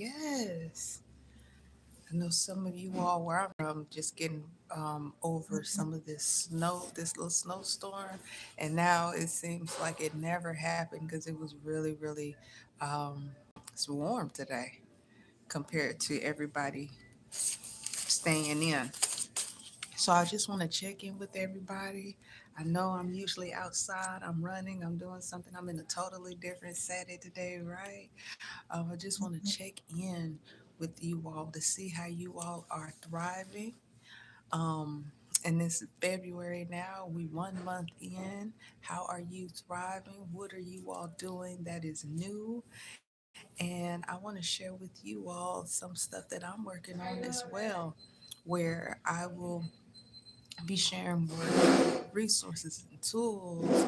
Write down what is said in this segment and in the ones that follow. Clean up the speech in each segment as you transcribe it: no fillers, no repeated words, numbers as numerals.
Yes. I know some of you all where I'm from just getting over some of this snow, this little snowstorm, and now it seems like it never happened because it was really, really um, it's warm today compared to everybody staying in. So I just want to check in with everybody. I know I'm usually outside, I'm running, I'm doing something. I'm in a totally different setting today, right? I just want to check in with you all to see how you all are thriving. Um, and it's February now. We 1 month in. How are you thriving? What are you all doing that is new? And I want to share with you all some stuff that I'm working on as well, where I will be sharing more resources and tools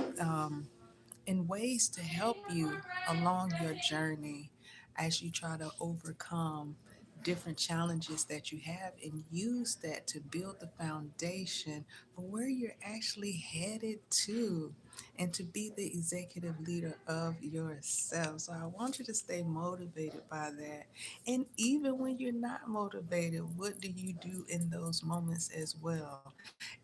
and ways to help you along your journey as you try to overcome different challenges that you have and use that to build the foundation for where you're actually headed to and to be the executive leader of yourself. So I want you to stay motivated by that. And even when you're not motivated, what do you do in those moments as well?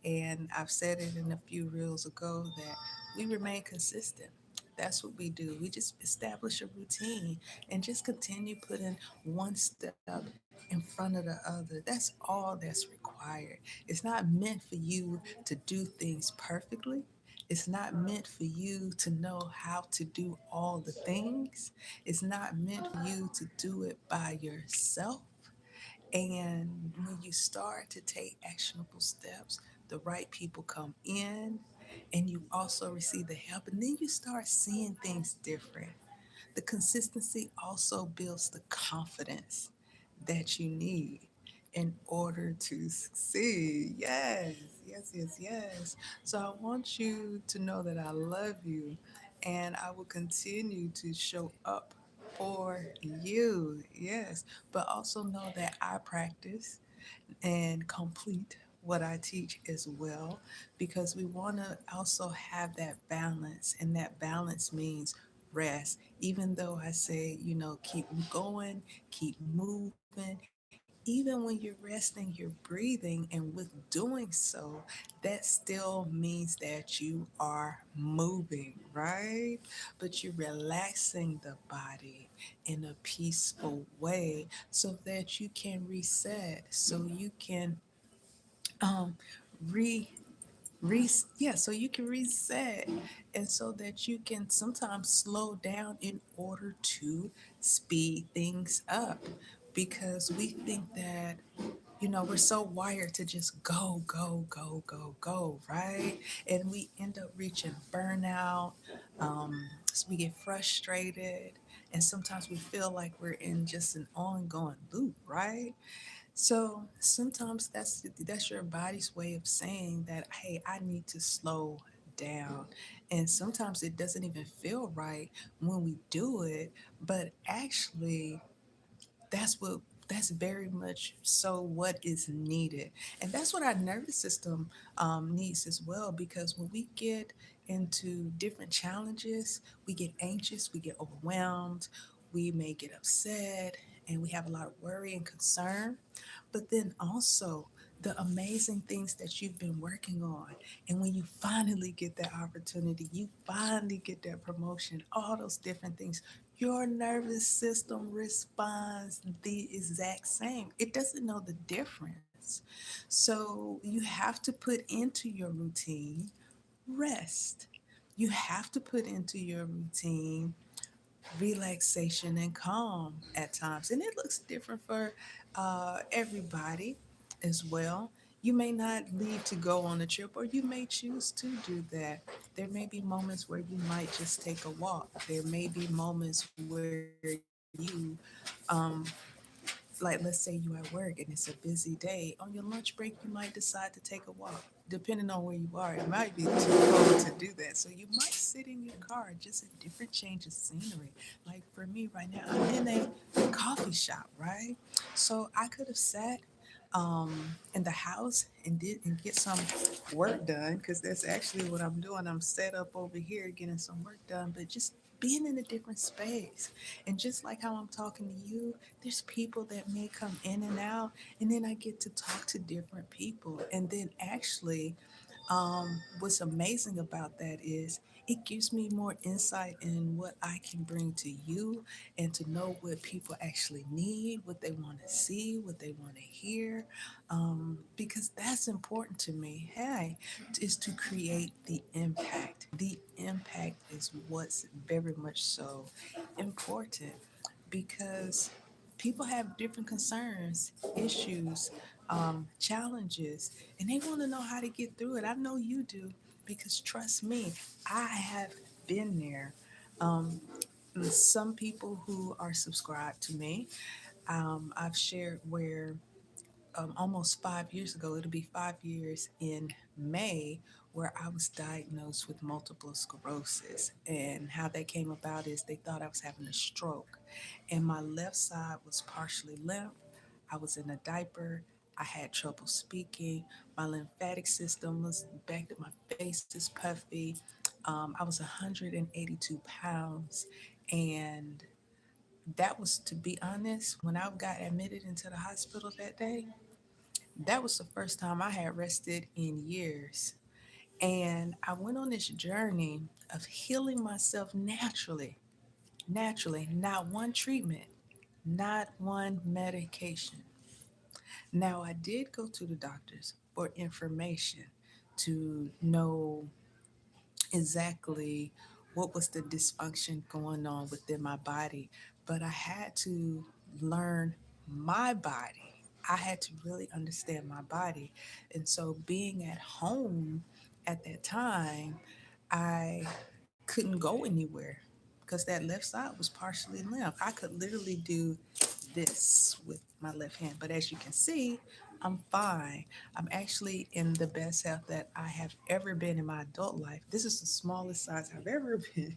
And I've said it in a few reels ago that we remain consistent. That's what we do. We just establish a routine and just continue putting one step in front of the other. That's all that's required. It's not meant for you to do things perfectly. It's not meant for you to know how to do all the things. It's not meant for you to do it by yourself. And when you start to take actionable steps, the right people come in and you also receive the help. And then you start seeing things different. The consistency also builds the confidence that you need in order to succeed. Yes, yes, yes, yes. So I want you to know that I love you and I will continue to show up for you. Yes, but also know that I practice and complete what I teach as well because we want to also have that balance, and that balance means rest. Even though I say, keep going, keep moving, even when you're resting, you're breathing, and with doing so, that still means that you are moving, right? But you're relaxing the body in a peaceful way so that you can reset, so you can um re so you can reset, and so that you can sometimes slow down in order to speed things up, because we think that we're so wired to just go, go, go, go, go, right? And we end up reaching burnout. So we get frustrated, and sometimes we feel like we're in just an ongoing loop, right? So sometimes that's your body's way of saying that, hey, I need to slow down. And sometimes it doesn't even feel right when we do it, but actually that's very much so what is needed. And that's what our nervous system needs as well, because when we get into different challenges, we get anxious, we get overwhelmed, we may get upset, and we have a lot of worry and concern. But then also the amazing things that you've been working on. And when you finally get that opportunity, you finally get that promotion, all those different things, your nervous system responds the exact same. It doesn't know the difference. So you have to put into your routine rest. You have to put into your routine relaxation and calm at times. And it looks different for everybody as well. You may not leave to go on a trip, or you may choose to do that. There may be moments where you might just take a walk. There may be moments where you, like, let's say you at work and it's a busy day. On your lunch break, you might decide to take a walk. Depending on where you are, it might be too cold to do that. So you might sit in your car, just a different change of scenery. Like for me right now, I'm in a coffee shop, right? So I could have sat in the house and get some work done, because that's actually what I'm doing. I'm set up over here getting some work done, but just being in a different space. And just like how I'm talking to you, there's people that may come in and out, and then I get to talk to different people. And then actually, what's amazing about that is it gives me more insight in what I can bring to you and to know what people actually need, what they want to see, what they want to hear, because that's important to me. Hey, is to create the impact. The impact is what's very much so important because people have different concerns, issues, challenges, and they want to know how to get through it. I know you do because trust me, I have been there. Um, some people who are subscribed to me, I've shared where almost 5 years ago, it'll be 5 years in May, where I was diagnosed with multiple sclerosis. And how that came about is they thought I was having a stroke, and my left side was partially limp. I was in a diaper. I had trouble speaking. My lymphatic system was backed up. My face is puffy. I was 182 pounds. And that was, to be honest, when I got admitted into the hospital that day, that was the first time I had rested in years. And I went on this journey of healing myself naturally, not one treatment, not one medication. Now, I did go to the doctors for information to know exactly what was the dysfunction going on within my body, but I had to learn my body. I had to really understand my body. And so, being at home at that time, I couldn't go anywhere because that left side was partially limp. I could literally do this with my left hand. But as you can see, I'm fine. I'm actually in the best health that I have ever been in my adult life. This is the smallest size I've ever been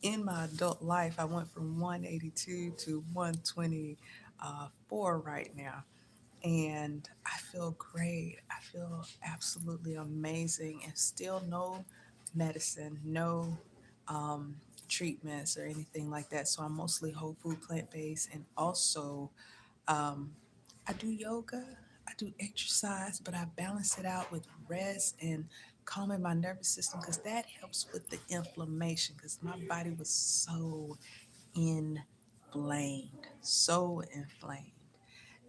in my adult life. I went from 182 to 124 right now. And I feel great. I feel absolutely amazing, and still no medicine, no um, treatments or anything like that. So I'm mostly whole food, plant based, and also um, I do yoga, I do exercise, but I balance it out with rest and calming my nervous system because that helps with the inflammation because my body was so inflamed.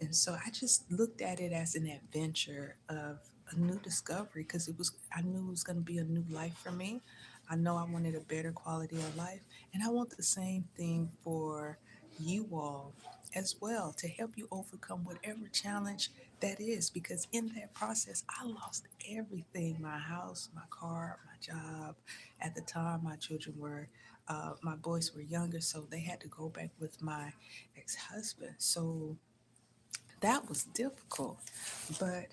And so I just looked at it as an adventure of a new discovery because I knew it was going to be a new life for me. I know I wanted a better quality of life, and I want the same thing for you all as well, to help you overcome whatever challenge that is, because in that process I lost everything: my house, my car, my job. At the time, my children were my boys were younger, so they had to go back with my ex-husband. So that was difficult. But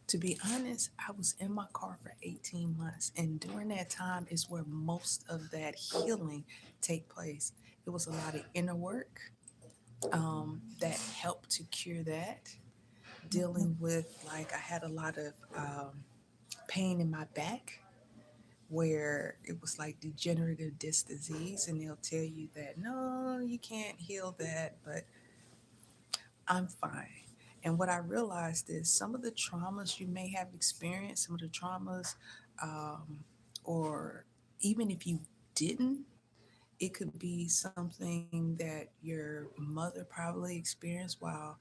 to be honest, I was in my car for 18 months. And during that time is where most of that healing take place. It was a lot of inner work that helped to cure that. Dealing with, like, I had a lot of pain in my back where it was like degenerative disc disease. And they'll tell you that, no, you can't heal that. But I'm fine. And what I realized is some of the traumas you may have experienced, some of the traumas, um, or even if you didn't, it could be something that your mother probably experienced while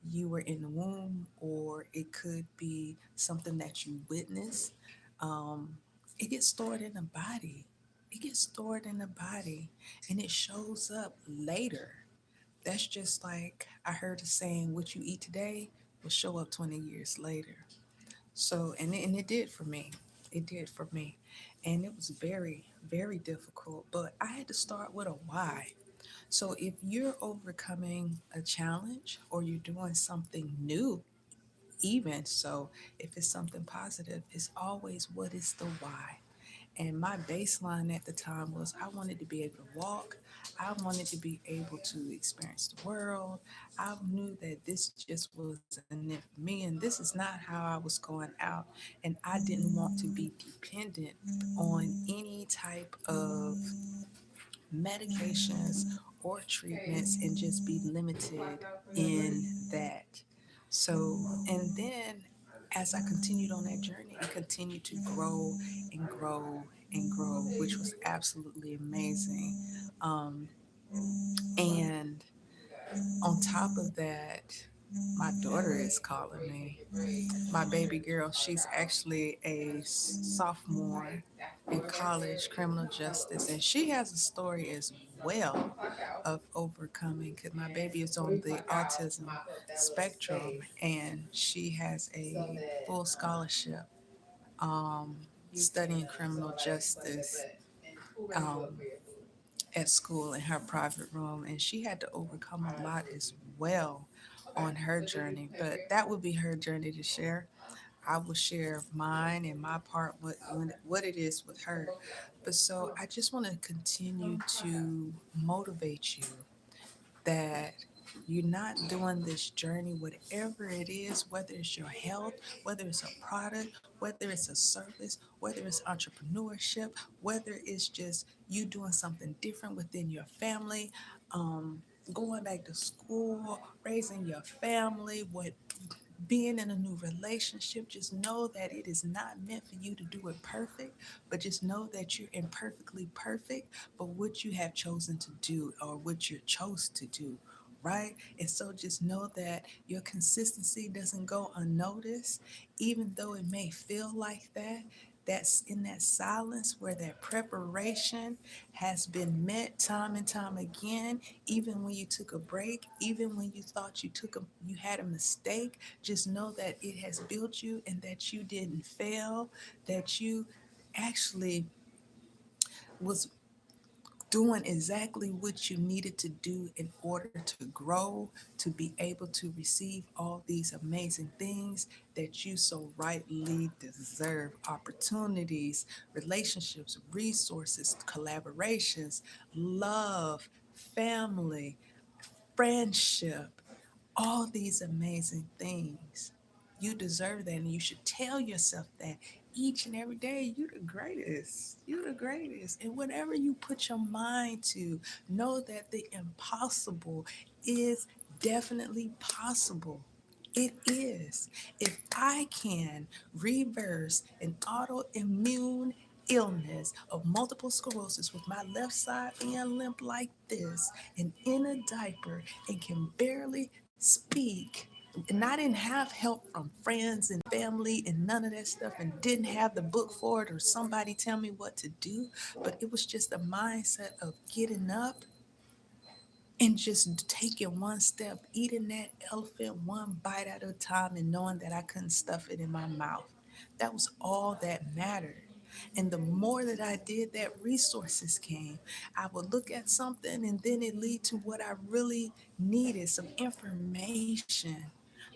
you were in the womb, or it could be something that you witnessed. Um, it gets stored in the body. It gets stored in the body and it shows up later. That's just like I heard a saying, what you eat today will show up 20 years later. So, and it did for me. It did for me. And it was very, very difficult. But I had to start with a why. So, if you're overcoming a challenge or you're doing something new, even so, if it's something positive, it's always what is the why. And my baseline at the time was I wanted to be able to walk. I wanted to be able to experience the world. I knew that this just wasn't it for me, and this is not how I was going out. And I didn't want to be dependent on any type of medications or treatments and just be limited in that. So, and then as I continued on that journey, it continued to grow and grow and grow, which was absolutely amazing. Um, and on top of that, my daughter is calling me. My baby girl, she's actually a sophomore in college criminal justice, and she has a story as well of overcoming because my baby is on the autism spectrum and she has a full scholarship um, studying criminal justice um, at school in her private room, and she had to overcome a lot as well on her journey. But that would be her journey to share. I will share mine and my part, what it is with her. But so I just want to continue to motivate you that you're not doing this journey, whatever it is, whether it's your health, whether it's a product, whether it's a service, whether it's entrepreneurship, whether it's just you doing something different within your family, going back to school, raising your family, what being in a new relationship, just know that it is not meant for you to do it perfect, but just know that you're imperfectly perfect, but what you have chosen to do or what you're chose to do, right? And so just know that your consistency doesn't go unnoticed, even though it may feel like that. That's in that silence where that preparation has been met time and time again. Even when you took a break, even when you thought you had a mistake, just know that it has built you and that you didn't fail, that you actually was doing exactly what you needed to do in order to grow, to be able to receive all these amazing things that you so rightly deserve: opportunities, relationships, resources, collaborations, love, family, friendship, all these amazing things. You deserve that, and you should tell yourself that each and every day. You're the greatest. You're the greatest. And whatever you put your mind to, know that the impossible is definitely possible. It is. If I can reverse an autoimmune illness of multiple sclerosis with my left side being limp like this and in a diaper and can barely speak, and I didn't have help from friends and family and none of that stuff, and didn't have the book for it or somebody tell me what to do, but it was just a mindset of getting up and just taking one step, eating that elephant one bite at a time, and knowing that I couldn't stuff it in my mouth. That was all that mattered. And the more that I did that, resources came. I would look at something and then it lead to what I really needed, some information.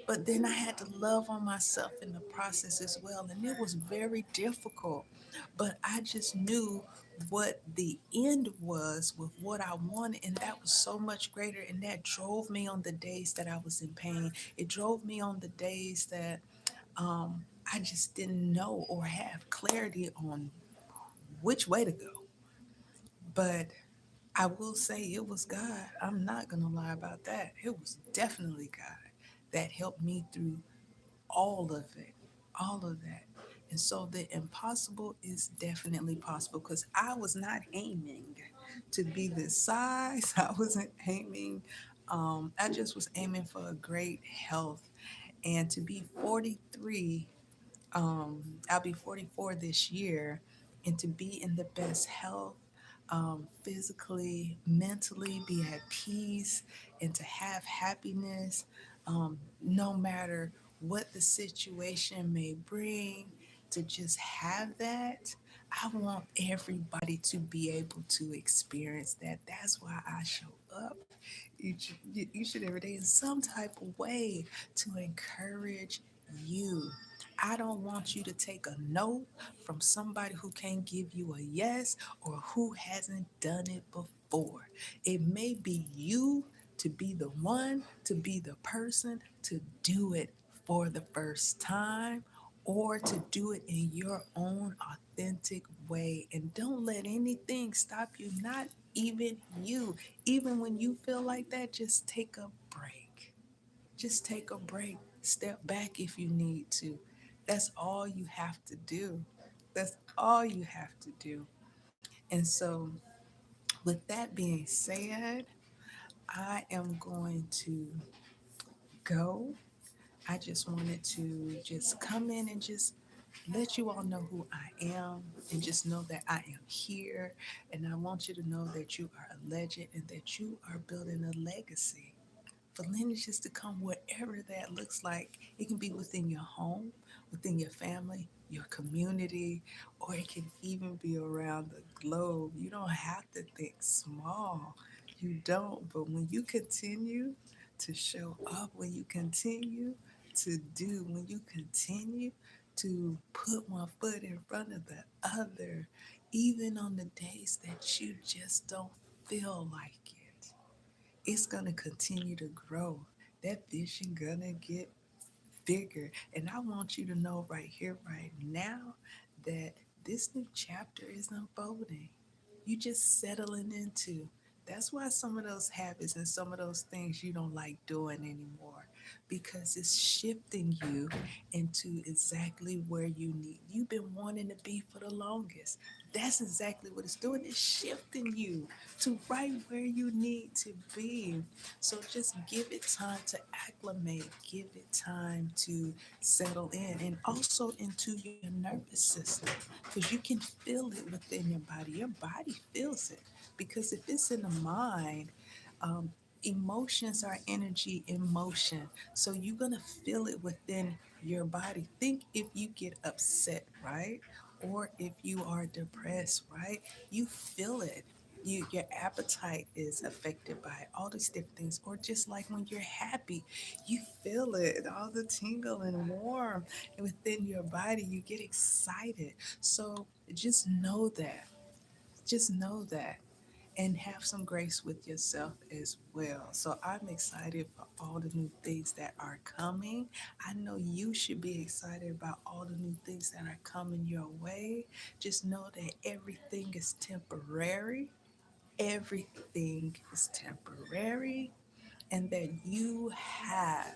But then I had to love on myself in the process as well. And it was very difficult. But I just knew what the end was with what I wanted, and that was so much greater. And that drove me on the days that I was in pain. It drove me on the days that I just didn't know or have clarity on which way to go. But I will say it was God. I'm not going to lie about that. It was definitely God that helped me through all of it, all of that. And so the impossible is definitely possible because I was not aiming to be this size. I wasn't aiming, I just was aiming for a great health. And to be 43, I'll be 44 this year, and to be in the best health, physically, mentally, be at peace, and to have happiness, no matter what the situation may bring, to just have that. I want everybody to be able to experience that. That's why I show up each and every day in some type of way to encourage you. I don't want you to take a no from somebody who can't give you a yes or who hasn't done it before. It may be you to be the one, to be the person to do it for the first time, or to do it in your own authentic way. And don't let anything stop you, not Even you, even when you feel like that, just take a break. Just take a break. Step back if you need to. That's all you have to do. That's all you have to do. And so, with that being said, I am going to go. I just wanted to just come in and just let you all know who I am and just know that I am here. And I want you to know that you are a legend and that you are building a legacy for lineages to come, whatever that looks like. It can be within your home, within your family, your community, or it can even be around the globe. You don't have to think small. You don't. But when you continue to show up, when you continue to do, when you continue to put one foot in front of the other, even on the days that you just don't feel like it, it's going to continue to grow. That vision gonna get bigger. And I want you to know right here, right now, that this new chapter is unfolding. You just settling into. That's why some of those habits and some of those things you don't like doing anymore, because it's shifting you into exactly where you need. You've been wanting to be for the longest. That's exactly what it's doing. It's shifting you to right where you need to be. So just give it time to acclimate, give it time to settle in, and also into your nervous system, because you can feel it within your body. Your body feels it, because if it's in the mind, um, emotions are energy in motion. So you're going to feel it within your body. Think if you get upset, right? Or if you are depressed, right? You feel it. Your appetite is affected by all these different things. Or just like when you're happy, you feel it, all the tingle and warm within your body. You get excited. So just know that, and have some grace with yourself as well. So I'm excited for all the new things that are coming. I know you should be excited about all the new things that are coming your way. Just know that everything is temporary. Everything is temporary, and that you have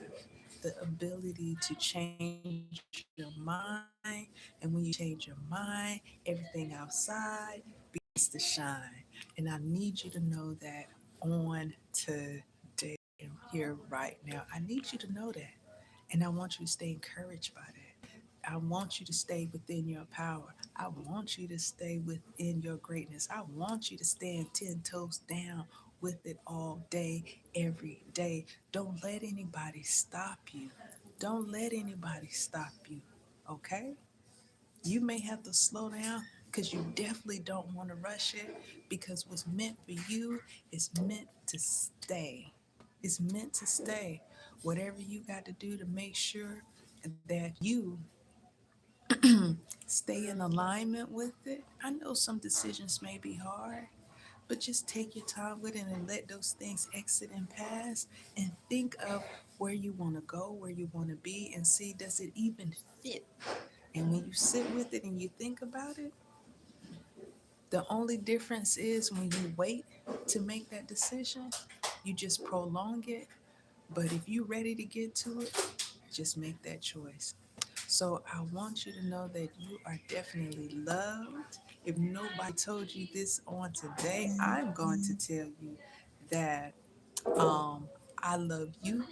the ability to change your mind. And when you change your mind, everything outside begins to shine. And I need you to know that on today and here right now. I need you to know that. And I want you to stay encouraged by that. I want you to stay within your power. I want you to stay within your greatness. I want you to stand 10 toes down with it all day, every day. Don't let anybody stop you. Don't let anybody stop you. Okay? You may have to slow down, because you definitely don't want to rush it, because what's meant for you is meant to stay. It's meant to stay. Whatever you got to do to make sure that you stay in alignment with it. I know some decisions may be hard, but just take your time with it and let those things exit and pass, and think of where you want to go, where you want to be, and see, does it even fit? And when you sit with it and you think about it, the only difference is when you wait to make that decision, you just prolong it. But if you're ready to get to it, just make that choice. So I want you to know that you are definitely loved. If nobody told you this on today, I'm going to tell you that I love you.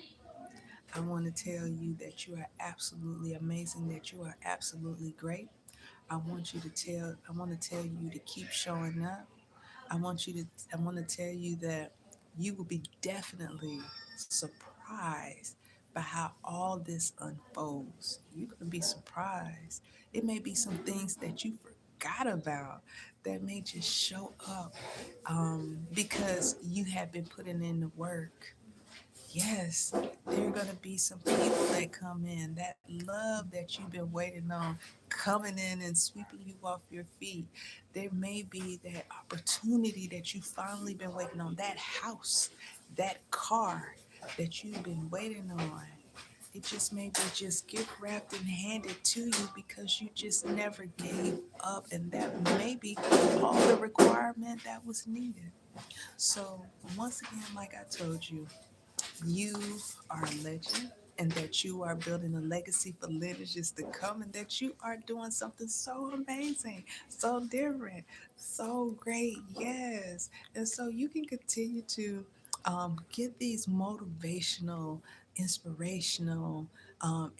I want to tell you that you are absolutely amazing, that you are absolutely great. I want to tell you to keep showing up. I want to tell you that you will be definitely surprised by how all this unfolds. You're going to be surprised. It may be some things that you forgot about that may just show up, because you have been putting in the work. Yes, there are going to be some people that come in, that love that you've been waiting on, coming in and sweeping you off your feet. There may be that opportunity that you finally been waiting on, that house, that car that you've been waiting on. It just may be just gift wrapped and handed to you, because you just never gave up, and that may be all the requirement that was needed. So, once again, like I told you, you are a legend, and that you are building a legacy for lineages to come, and that you are doing something so amazing, so different, so great. Yes. And so you can continue to get these motivational, inspirational,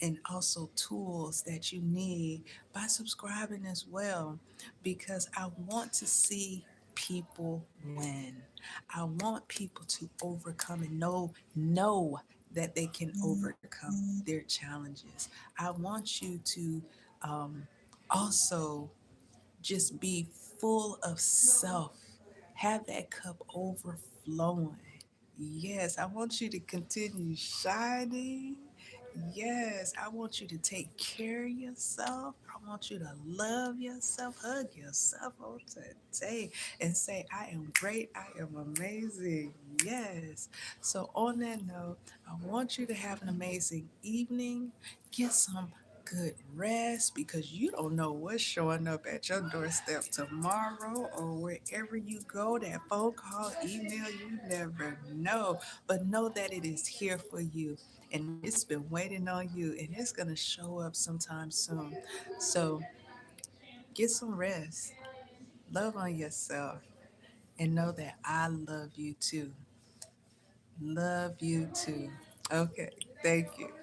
and also tools that you need by subscribing as well, because I want to see people win. I want people to overcome and know that they can overcome their challenges. I want you to also just be full of self. Have that cup overflowing. Yes, I want you to continue shining. Yes, I want you to take care of yourself. I want you to love yourself, hug yourself on today, and say, I am great, I am amazing. Yes. So, on that note, I want you to have an amazing evening. Get some good rest, because you don't know what's showing up at your doorstep tomorrow or wherever you go. That phone call, email, you never know. But know that it is here for you, and it's been waiting on you, and it's going to show up sometime soon. So get some rest, love on yourself, and know that I love you too. Love you too. Okay. Thank you.